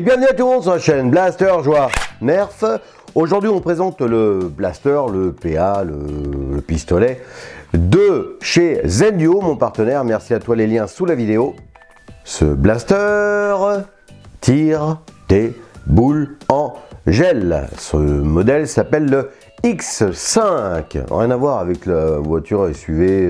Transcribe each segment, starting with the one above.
Et bienvenue à tout le monde sur la chaîne Blaster Joie Nerf. Aujourd'hui on présente le blaster, le PA, le pistolet de chez Zenduo, mon partenaire. Merci à toi, les liens sous la vidéo. Ce blaster tire des boules en gel. Ce modèle s'appelle le X5. Rien à voir avec la voiture SUV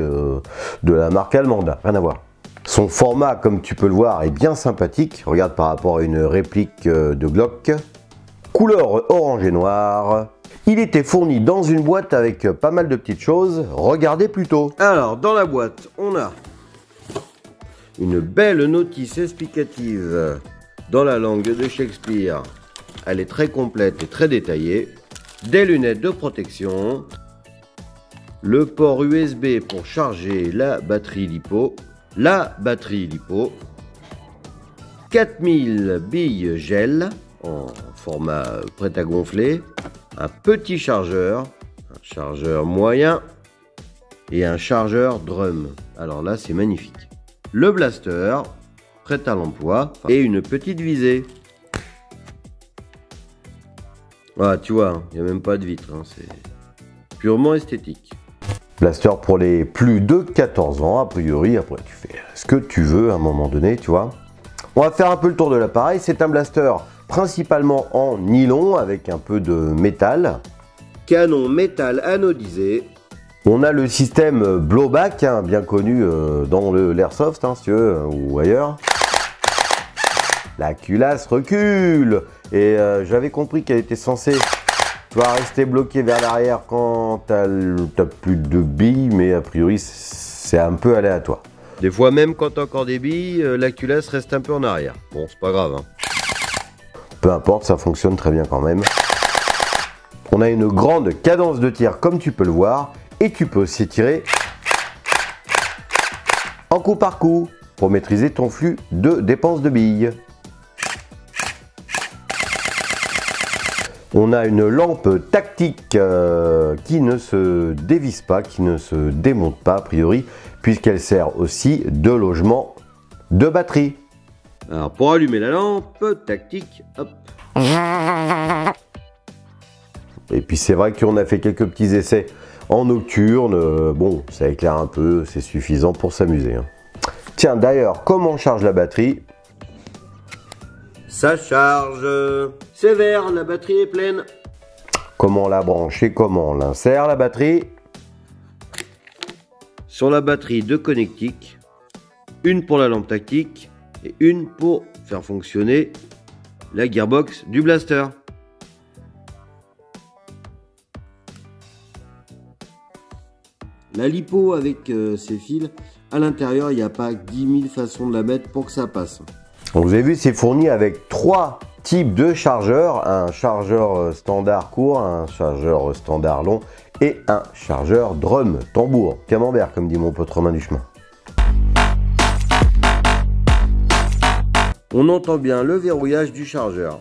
de la marque allemande, rien à voir. Son format, comme tu peux le voir, est bien sympathique. Regarde par rapport à une réplique de Glock. Couleur orange et noir. Il était fourni dans une boîte avec pas mal de petites choses. Regardez plutôt. Alors, dans la boîte, on a une belle notice explicative dans la langue de Shakespeare. Elle est très complète et très détaillée. Des lunettes de protection. Le port USB pour charger la batterie LiPo. 4000 billes gel en format prêt à gonfler, un petit chargeur, un chargeur moyen et un chargeur drum. Alors là, c'est magnifique. Le blaster, prêt à l'emploi, et une petite visée. Ah, tu vois, il n'y a même pas de vitre, hein, c'est purement esthétique. Blaster pour les plus de 14 ans, a priori. Après, tu fais ce que tu veux à un moment donné, tu vois. On va faire un peu le tour de l'appareil. C'est un blaster principalement en nylon avec un peu de métal. Canon métal anodisé. On a le système blowback, hein, bien connu dans l'airsoft, hein, si tu veux, ou ailleurs. La culasse recule. Et j'avais compris qu'elle était censée... Tu vas rester bloqué vers l'arrière quand tu n'as plus de billes, mais a priori c'est un peu aléatoire. Des fois même quand tu as encore des billes, la culasse reste un peu en arrière. Bon, c'est pas grave, hein. Peu importe, ça fonctionne très bien quand même. On a une grande cadence de tir comme tu peux le voir, et tu peux aussi tirer en coup par coup pour maîtriser ton flux de dépenses de billes. On a une lampe tactique qui ne se dévisse pas, qui ne se démonte pas a priori, puisqu'elle sert aussi de logement de batterie. Alors pour allumer la lampe tactique, hop. Et puis c'est vrai qu'on a fait quelques petits essais en nocturne. Bon, ça éclaire un peu, c'est suffisant pour s'amuser, hein. Tiens, d'ailleurs, comment on charge la batterie ? Ça charge. C'est vert, la batterie est pleine. Comment la brancher, comment on l'insère la batterie? Sur la batterie de connectique, une pour la lampe tactique et une pour faire fonctionner la gearbox du blaster. La LiPo avec ses fils, à l'intérieur il n'y a pas 10 000 façons de la mettre pour que ça passe. Donc vous avez vu, c'est fourni avec 3 types de chargeurs, un chargeur standard court, un chargeur standard long et un chargeur drum, tambour, camembert comme dit mon pote Romain du chemin. On entend bien le verrouillage du chargeur.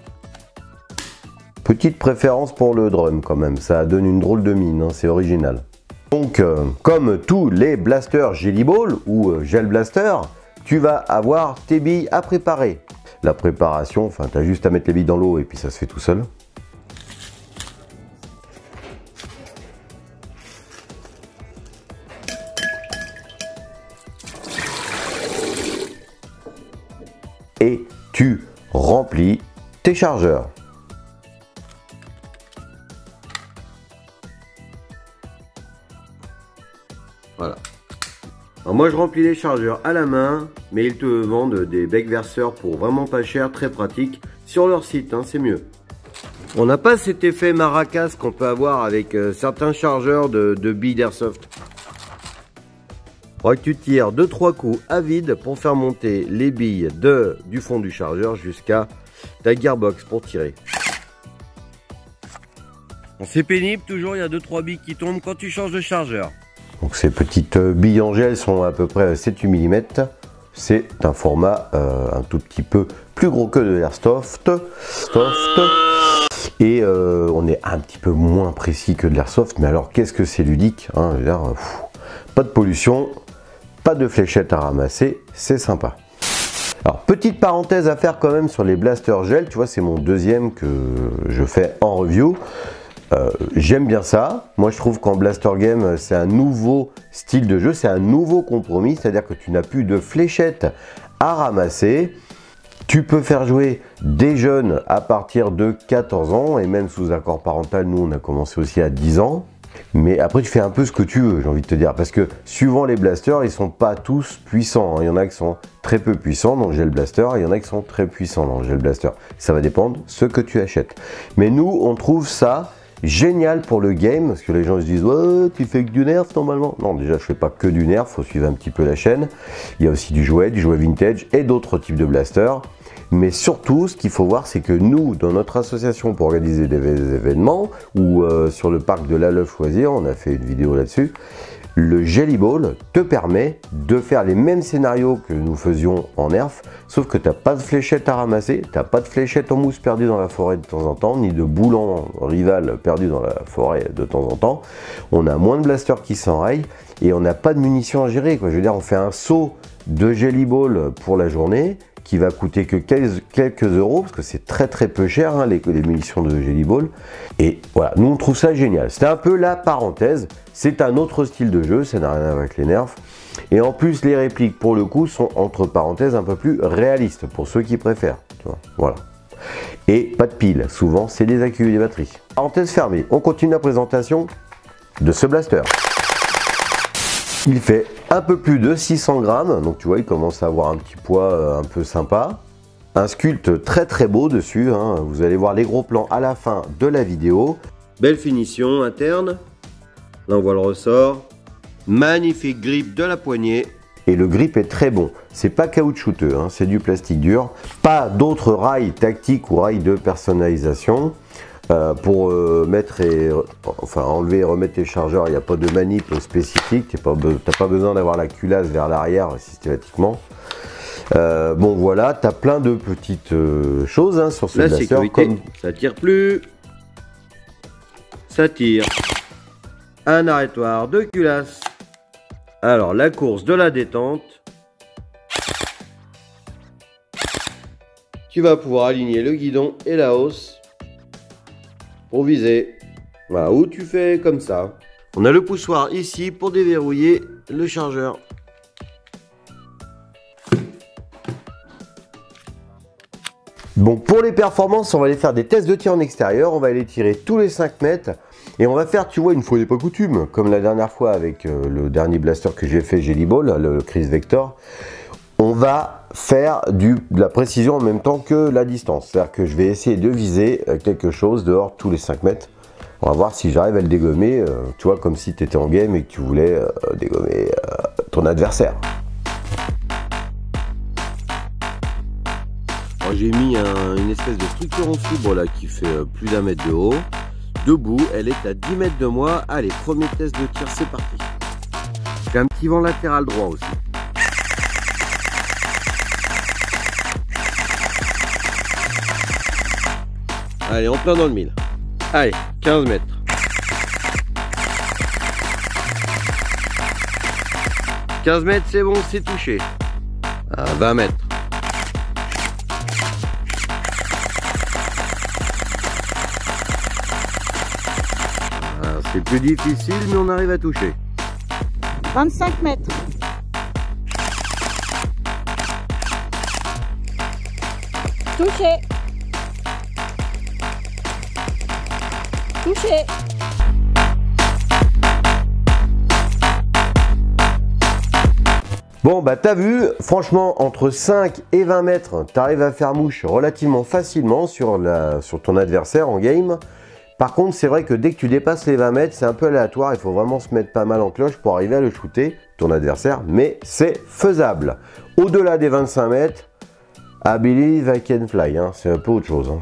Petite préférence pour le drum quand même, ça donne une drôle de mine, hein, c'est original. Donc comme tous les blasters Jelly Ball ou Gel Blaster, tu vas avoir tes billes à préparer. La préparation, enfin, tu as juste à mettre les billes dans l'eau et puis ça se fait tout seul. Et tu remplis tes chargeurs. Voilà. Alors moi je remplis les chargeurs à la main, mais ils te vendent des becs verseurs pour vraiment pas cher, très pratique, sur leur site, hein, c'est mieux. On n'a pas cet effet maracas qu'on peut avoir avec certains chargeurs de billes d'airsoft. Tu tires 2-3 coups à vide pour faire monter les billes du fond du chargeur jusqu'à ta gearbox pour tirer. C'est pénible, toujours il y a 2-3 billes qui tombent quand tu changes de chargeur. Donc ces petites billes en gel sont à peu près 7-8 mm. C'est un format un tout petit peu plus gros que de l'airsoft. Et on est un petit peu moins précis que de l'airsoft. Mais alors qu'est-ce que c'est ludique, hein, pas de pollution, pas de fléchettes à ramasser, c'est sympa. Alors, petite parenthèse à faire quand même sur les blasters gel, tu vois, c'est mon deuxième que je fais en review. J'aime bien ça. Moi, je trouve qu'en Blaster Game, c'est un nouveau style de jeu, c'est un nouveau compromis, c'est-à-dire que tu n'as plus de fléchettes à ramasser. Tu peux faire jouer des jeunes à partir de 14 ans, et même sous accord parental, nous, on a commencé aussi à 10 ans. Mais après, tu fais un peu ce que tu veux, j'ai envie de te dire, parce que suivant les blasters, ils sont pas tous puissants. Il y en a qui sont très peu puissants dans le gel blaster, et il y en a qui sont très puissants dans le gel blaster. Ça va dépendre de ce que tu achètes. Mais nous, on trouve ça génial pour le game, parce que les gens se disent ouais, tu fais que du nerf normalement. Non, déjà je fais pas que du nerf, faut suivre un petit peu la chaîne. Il y a aussi du jouet vintage et d'autres types de blasters. Mais surtout, ce qu'il faut voir, c'est que nous, dans notre association pour organiser des événements, ou sur le parc de la Love Choisir, on a fait une vidéo là-dessus, le Jelly Ball te permet de faire les mêmes scénarios que nous faisions en nerf, sauf que tu n'as pas de fléchettes à ramasser, tu n'as pas de fléchettes en mousse perdues dans la forêt de temps en temps, ni de boulons rival perdus dans la forêt de temps en temps. On a moins de blasters qui s'enrayent et on n'a pas de munitions à gérer, quoi. Je veux dire, on fait un saut de Jelly Ball pour la journée qui va coûter que quelques euros, parce que c'est très peu cher, hein, les munitions de Jelly Ball. Et voilà, nous on trouve ça génial. C'était un peu la parenthèse, c'est un autre style de jeu, ça n'a rien à voir avec les nerfs. Et en plus, les répliques, pour le coup, sont entre parenthèses un peu plus réalistes, pour ceux qui préfèrent. Tu vois, voilà. Et pas de piles, souvent c'est des accus et des batteries. Parenthèse fermée, on continue la présentation de ce blaster. Il fait un peu plus de 600 grammes, donc tu vois, il commence à avoir un petit poids un peu sympa. Un sculpte très beau dessus, hein. Vous allez voir les gros plans à la fin de la vidéo. Belle finition interne. Là, on voit le ressort. Magnifique grip de la poignée. Et le grip est très bon. C'est pas caoutchouteux, hein, c'est du plastique dur. Pas d'autres rails tactiques ou rails de personnalisation. Pour enlever et remettre les chargeurs, il n'y a pas de manip spécifique, tu n'as pas besoin d'avoir la culasse vers l'arrière systématiquement. Bon voilà, tu as plein de petites choses, hein, sur ce blaster. Sécurité, comme ça tire plus, ça tire. Un arrêtoir de culasse. Alors la course de la détente. Tu vas pouvoir aligner le guidon et la hausse pour viser. Voilà, ou tu fais comme ça. On a le poussoir ici pour déverrouiller le chargeur. Bon, pour les performances, on va aller faire des tests de tir en extérieur. On va aller tirer tous les 5 mètres. Et on va faire, tu vois, une fois n'est pas coutume, comme la dernière fois avec le dernier blaster que j'ai fait, Jelly Ball, le Chris Vector. On va faire de la précision en même temps que la distance. C'est-à-dire que je vais essayer de viser quelque chose dehors tous les 5 mètres. On va voir si j'arrive à le dégommer, tu vois, comme si tu étais en game et que tu voulais dégommer ton adversaire. J'ai mis une espèce de structure en fibre là qui fait plus d'1 mètre de haut. Debout, elle est à 10 mètres de moi. Allez, premier test de tir, c'est parti. Je fais un petit vent latéral droit aussi. Allez, en plein dans le mille. Allez, 15 mètres. « 15 mètres, c'est bon, c'est touché. À 20 mètres. C'est plus difficile, mais on arrive à toucher. 25 mètres. Touché. Touché. Bon, bah t'as vu, franchement, entre 5 et 20 mètres, tu arrives à faire mouche relativement facilement sur ton adversaire en game. Par contre, c'est vrai que dès que tu dépasses les 20 mètres, c'est un peu aléatoire. Il faut vraiment se mettre pas mal en cloche pour arriver à le shooter, ton adversaire. Mais c'est faisable. Au-delà des 25 mètres, I believe I can fly. Hein, c'est un peu autre chose. Hein,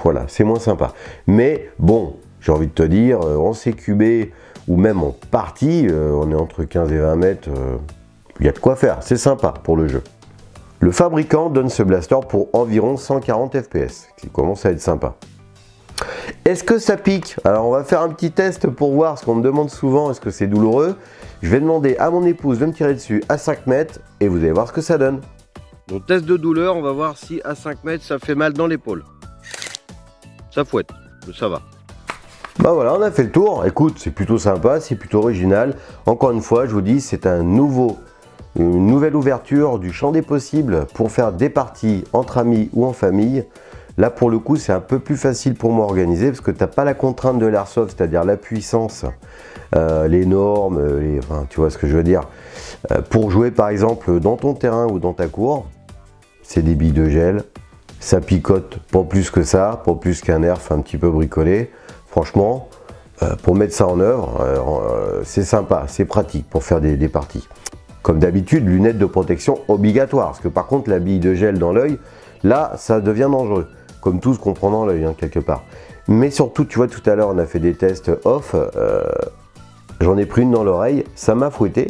voilà, c'est moins sympa. Mais bon, j'ai envie de te dire, en CQB ou même en partie, on est entre 15 et 20 mètres. Il y a de quoi faire. C'est sympa pour le jeu. Le fabricant donne ce blaster pour environ 140 fps, qui commence à être sympa. Est-ce que ça pique? Alors on va faire un petit test pour voir, ce qu'on me demande souvent, est-ce que c'est douloureux? Je vais demander à mon épouse de me tirer dessus à 5 mètres et vous allez voir ce que ça donne. Donc test de douleur, on va voir si à 5 mètres ça fait mal dans l'épaule. Ça fouette, mais ça va. Bah voilà, on a fait le tour. Écoute, c'est plutôt sympa, c'est plutôt original. Encore une fois, je vous dis, c'est une nouvelle ouverture du champ des possibles pour faire des parties entre amis ou en famille. Là, pour le coup, c'est un peu plus facile pour moi à organiser parce que tu n'as pas la contrainte de l'airsoft, c'est-à-dire la puissance, les normes, enfin, tu vois ce que je veux dire. Pour jouer, par exemple, dans ton terrain ou dans ta cour, c'est des billes de gel. Ça picote pas plus que ça, pas plus qu'un nerf un petit peu bricolé. Franchement, pour mettre ça en œuvre, c'est sympa, c'est pratique pour faire des parties. Comme d'habitude, lunettes de protection obligatoires. Parce que par contre, la bille de gel dans l'œil, là, ça devient dangereux. Comme tout ce qu'on prend dans l'œil, hein, quelque part. Mais surtout, tu vois, tout à l'heure, on a fait des tests off. J'en ai pris une dans l'oreille, ça m'a fouetté.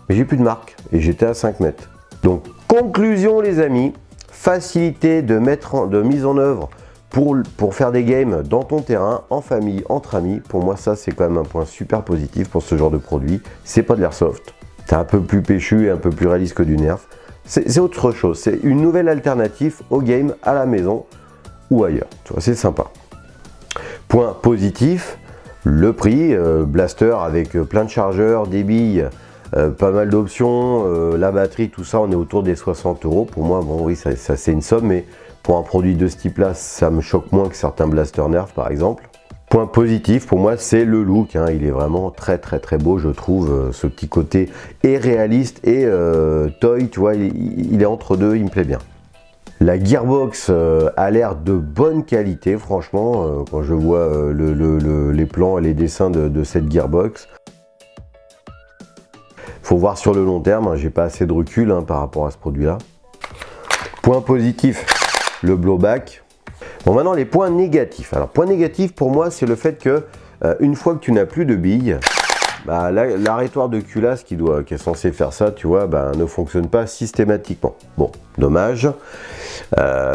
Mais j'ai plus de marque et j'étais à 5 mètres. Donc, conclusion, les amis. Facilité de mise en œuvre pour faire des games dans ton terrain, en famille, entre amis. Pour moi, ça, c'est quand même un point super positif pour ce genre de produit. C'est pas de l'airsoft. C'est un peu plus péchu et un peu plus réaliste que du Nerf. C'est autre chose. C'est une nouvelle alternative au game à la maison ou ailleurs. Tu vois, c'est sympa. Point positif, le prix. Blaster avec plein de chargeurs, des billes, pas mal d'options, la batterie, tout ça, on est autour des 60 €. Pour moi, bon oui, ça c'est une somme, mais pour un produit de ce type-là, ça me choque moins que certains blasters Nerf, par exemple. Point positif, pour moi, c'est le look. Hein. Il est vraiment très beau, je trouve. Ce petit côté est réaliste et toy, tu vois, il est entre deux, il me plaît bien. La gearbox a l'air de bonne qualité, franchement, quand je vois les plans et les dessins de cette gearbox. Faut voir sur le long terme, hein, j'ai pas assez de recul par rapport à ce produit-là. Point positif, le blowback. Bon, maintenant les points négatifs. Alors, point négatif pour moi, c'est le fait que une fois que tu n'as plus de billes, bah, l'arrêtoir de culasse qui est censé faire ça, tu vois, bah, ne fonctionne pas systématiquement. Bon, dommage.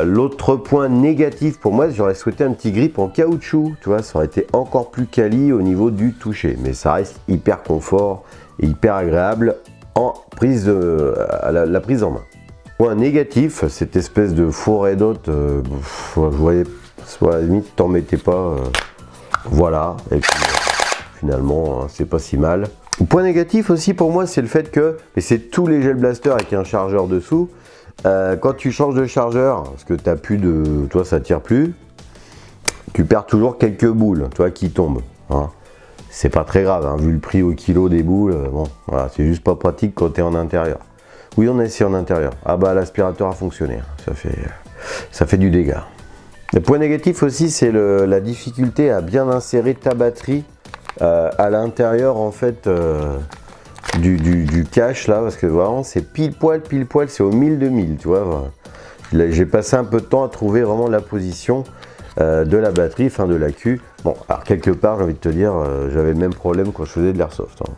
L'autre point négatif pour moi, j'aurais souhaité un petit grip en caoutchouc, tu vois, ça aurait été encore plus quali au niveau du toucher, mais ça reste hyper confort et hyper agréable en prise la prise en main. Point négatif, cette espèce de forêt d'hôte, je voyais, à la limite, t'en mettais pas, voilà, et puis finalement, hein, c'est pas si mal. Point négatif aussi pour moi, c'est le fait que, et c'est tous les gel blasters avec un chargeur dessous, quand tu changes de chargeur, parce que t'as plus de, toi ça tire plus, tu perds toujours quelques boules, toi qui tombent. Hein. C'est pas très grave, hein, vu le prix au kilo des boules, bon, voilà, c'est juste pas pratique quand tu es en intérieur. Oui, on a essayé en intérieur. Ah bah l'aspirateur a fonctionné, ça fait du dégât. Le point négatif aussi, c'est la difficulté à bien insérer ta batterie à l'intérieur en fait du cache là, parce que vraiment c'est pile poil, c'est au 1000 de 1000, tu vois. J'ai passé un peu de temps à trouver vraiment la position de la batterie, enfin de l'accu. Bon, alors quelque part, j'ai envie de te dire, j'avais le même problème quand je faisais de l'airsoft. Hein.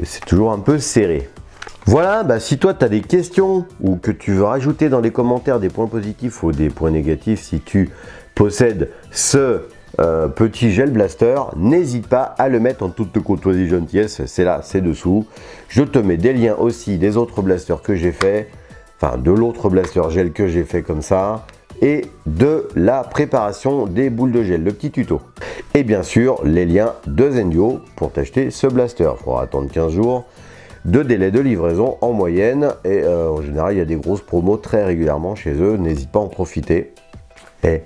Et c'est toujours un peu serré. Voilà, bah, si toi tu as des questions ou que tu veux rajouter dans les commentaires des points positifs ou des points négatifs, si tu possèdes ce petit gel blaster, n'hésite pas à le mettre en toute courtoisie gentillesse, c'est là, c'est dessous. Je te mets des liens aussi des autres blasters que j'ai fait, enfin de l'autre blaster gel que j'ai fait comme ça, et de la préparation des boules de gel, le petit tuto. Et bien sûr, les liens de Zendio pour t'acheter ce blaster. Il faudra attendre 15 jours de délai de livraison en moyenne. Et en général, il y a des grosses promos très régulièrement chez eux. N'hésite pas à en profiter. Et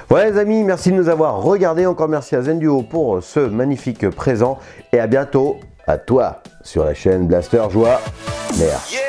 voilà les amis, merci de nous avoir regardés. Encore merci à Zendio pour ce magnifique présent. Et à bientôt à toi sur la chaîne Blaster Joie. Merci.